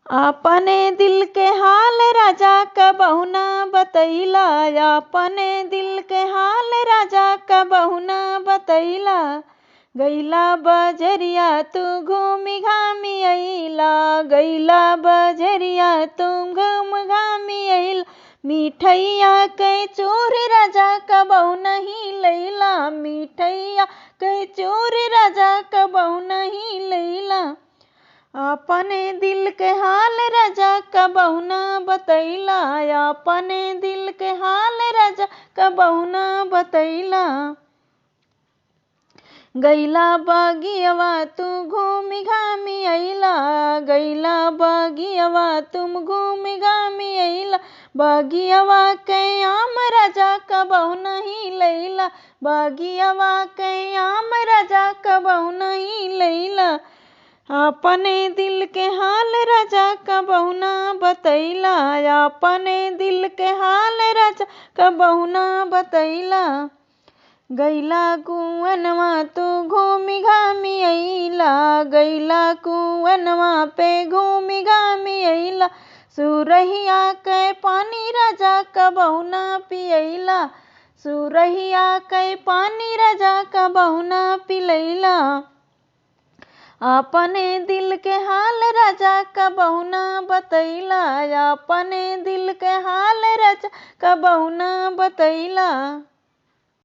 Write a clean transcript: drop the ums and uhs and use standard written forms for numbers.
अपने दिल के हाल राजा कबहू ना बतैला, अपने दिल के हाल राजा कबहू ना बतैला। गैला बजरिया तू घूमी घामी अइला, गैला बजरिया तू घूम घामी अइला। मिठैया के चूरी राजा कबहू नहीं लैला, मिठैया के चूरी राजा कबहू नहीं लैला। अपने दिल के हाल राजा कबहू ना बतैला, अपने दिल के हाल राजा कबहू ना बतैला। गैला बगियवा तू घूमी घामी अइला, गैला बगियवा तुम घूमी घामी अइला। बगियवा के आम राजा कबहू नहीं लैला, बगियवा के आम राजा कबहू नहीं लैला। अपने दिल के हाल राजा कबहू ना बतैला, अपने दिल के हाल राजा कबहू ना बतैला। गैला कुअनवा तू घूमी घामी अइला, गैला कुअनवा पे घूमी घामी अइला। सुरहिया के पानी राजा कबहू ना पियैला, सुरहिया के पानी राजा कबहू ना पिलैला। अपने दिल के हाल राजा कबहू ना बतैला, अपने दिल के हाल राजा कबहू ना बतैला।